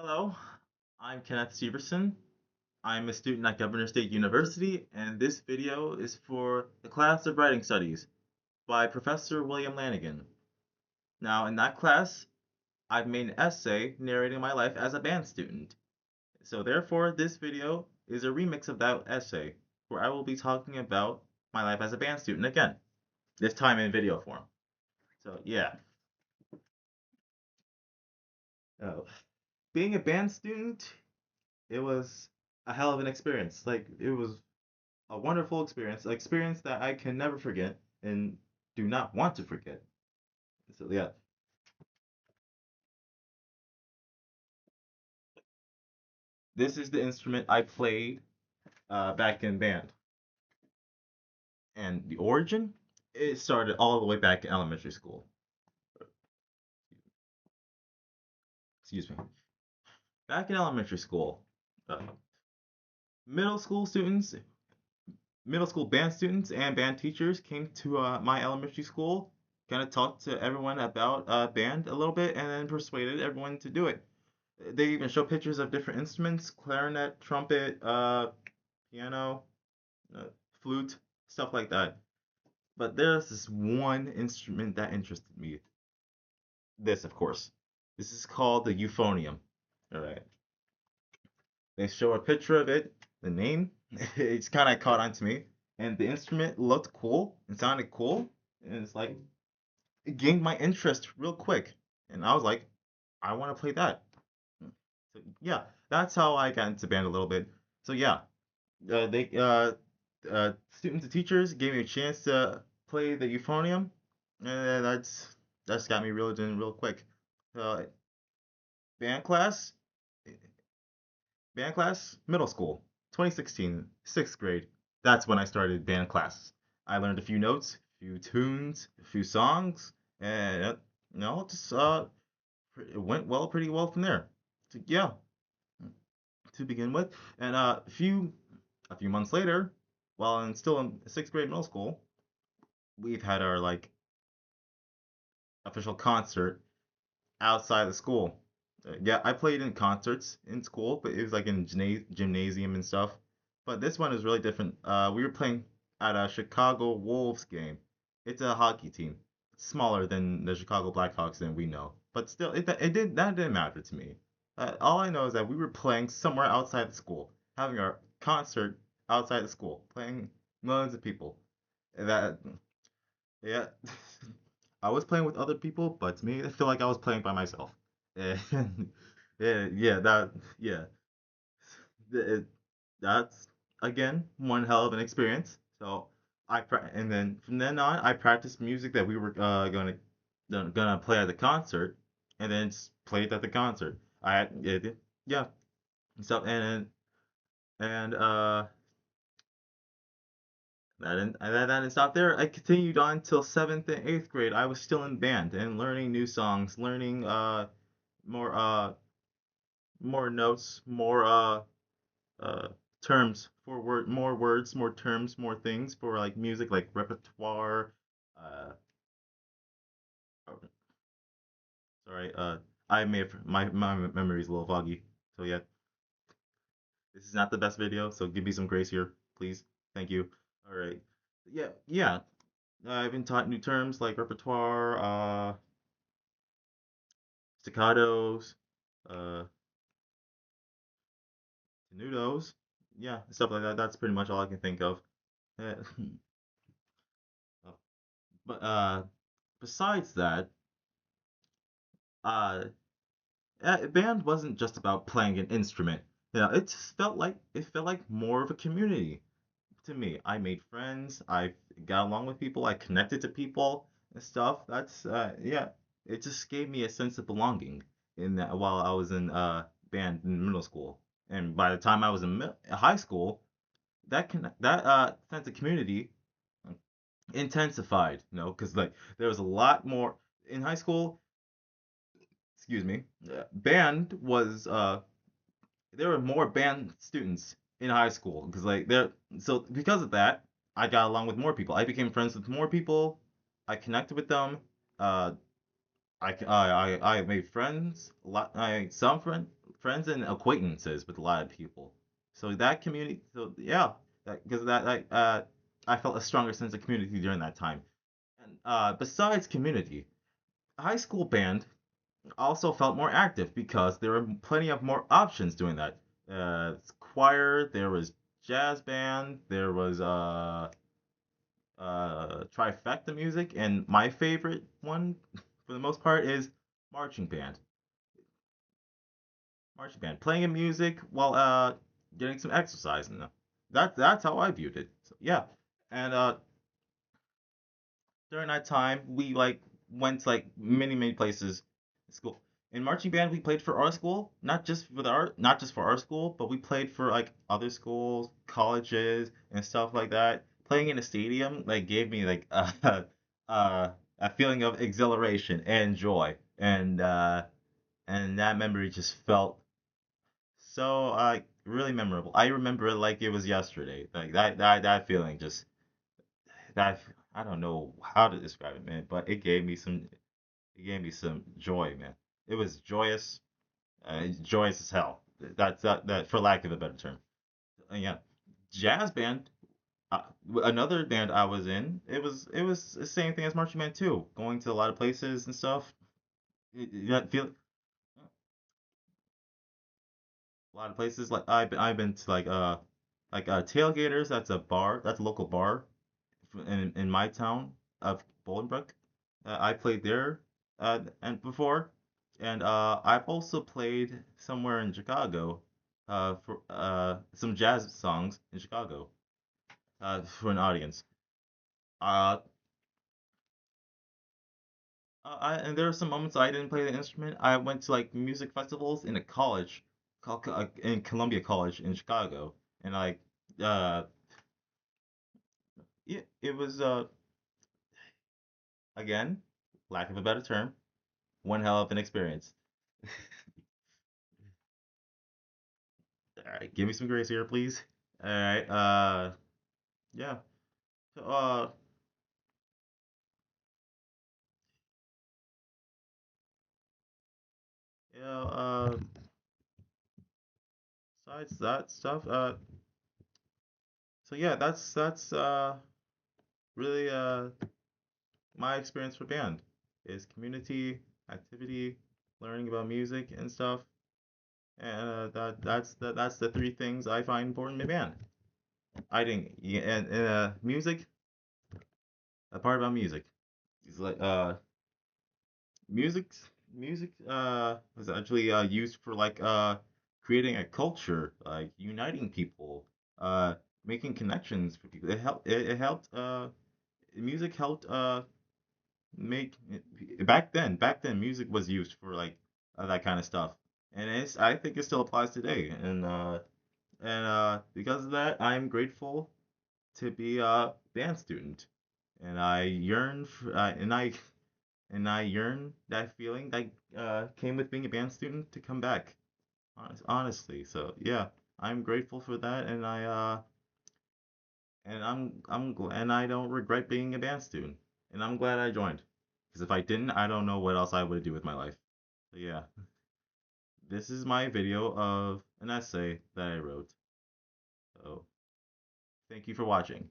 Hello, I'm Kenneth Severson. I'm a student at Governor State University, and this video is for the class of Writing Studies by Professor William Lanigan. Now, in that class, I've made an essay narrating my life as a band student. So therefore, this video is a remix of that essay, where I will be talking about my life as a band student again, this time in video form. So yeah. Oh. Being a band student, it was a hell of an experience. Like, it was a wonderful experience, an experience that I can never forget and do not want to forget. So yeah, this is the instrument I played back in band, and the origin it started all the way back in elementary school. Excuse me. Back in elementary school, uh, middle school students, middle school band students, and band teachers came to my elementary school, kind of talked to everyone about band a little bit, and then persuaded everyone to do it. They even show pictures of different instruments: clarinet, trumpet, piano, uh, flute, stuff like that. But there's this one instrument that interested me. This, of course. This is called the euphonium. All right. They show a picture of it, the name. It's kind of caught on to me. And the instrument looked cool. It sounded cool. And it's like, it gained my interest real quick. And I was like, I want to play that. So, yeah, that's how I got into band a little bit. So, yeah, they students and teachers gave me a chance to play the euphonium, and that's got me reeled in real quick. Uh, band class, band class, middle school, 2016, sixth grade. That's when I started band class. I learned a few notes, a few tunes, a few songs, and just it went well, pretty well from there. So, yeah, to begin with, and a few months later, while I'm still in sixth grade middle school, we've had our like official concert outside the school. Yeah, I played in concerts in school, but it was like in gymnasium and stuff. But this one is really different. We were playing at a Chicago Wolves game. It's a hockey team. It's smaller than the Chicago Blackhawks than we know, but still, that didn't matter to me. All I know is that we were playing somewhere outside the school, having our concert outside the school, playing millions of people. That Yeah, I was playing with other people, but to me, I feel like I was playing by myself. And yeah, yeah, it, that's again one hell of an experience. So and then from then on, I practiced music that we were gonna play at the concert, and then played at the concert. Yeah. So and that didn't stop there. I continued on till seventh and eighth grade. I was still in band and learning new songs, learning more more notes, more uh terms for more words, more terms, more things for like music, like repertoire. Oh, sorry, I may have my memory is a little foggy. So yeah, this is not the best video, so give me some grace here, please. Thank you. All right. Yeah. I've been taught new terms like repertoire, staccatos, uh, tenutos, yeah, stuff like that. That's pretty much all I can think of. Uh, but besides that, uh, band wasn't just about playing an instrument. It felt like more of a community to me. I made friends. I got along with people. I connected to people and stuff. That's yeah. It just gave me a sense of belonging in that while I was in band in middle school. And by the time I was in high school, that sense of community intensified. Because like there was a lot more in high school. Excuse me. Band was there were more band students in high school because like there so because of that I got along with more people. I became friends with more people. I connected with them. Uh, I made friends. A lot. I some friend. friends and acquaintances with a lot of people. So that community, so yeah, because that like I felt a stronger sense of community during that time. And besides community, high school band also felt more active because there were plenty of more options doing that. Choir, there was jazz band, there was trifecta music, and my favorite one for the most part is marching band. Marching band, playing in music while getting some exercise, and that's how I viewed it. So, yeah, and during that time we like went to like many places in school. In marching band, we played for our school, not just for our school, but we played for like other schools, colleges, and stuff like that. Playing in a stadium like gave me like a feeling of exhilaration and joy, and that memory just felt so really memorable. I remember it like it was yesterday. Like that feeling just that I don't know how to describe it, man, but it gave me some joy, man. It was joyous, joyous as hell. That for lack of a better term. Yeah, jazz band. Uh, Another band I was in, it was the same thing as marching band too. Going to a lot of places and stuff. That feel a lot of places like I've been to like tailgaters. That's a bar. That's a local bar in my town of Bolingbrook. I played there and before, and I've also played somewhere in Chicago for some jazz songs in Chicago for an audience. Uh, and there are some moments I didn't play the instrument. I went to like music festivals in a college called in Columbia College in Chicago, and like uh, it was again, lack of a better term, one hell of an experience. All right, give me some grace here, please. All right, yeah. So, yeah, besides that stuff, so yeah, that's really my experience for band is community, activity, learning about music and stuff, and that's the three things I find important in band. I think, yeah, and music, a part about music is like music music was actually used for like creating a culture, like uniting people, uh making connections for people. It helped music helped make back then music was used for like that kind of stuff. And I think it still applies today. And because of that, I'm grateful to be a band student. And I yearn for and I yearn that feeling that came with being a band student to come back. Honestly, so yeah, I'm grateful for that, and I don't regret being a band student, and I'm glad I joined. Because if I didn't, I don't know what else I would do with my life. So yeah, this is my video of an essay that I wrote. So thank you for watching.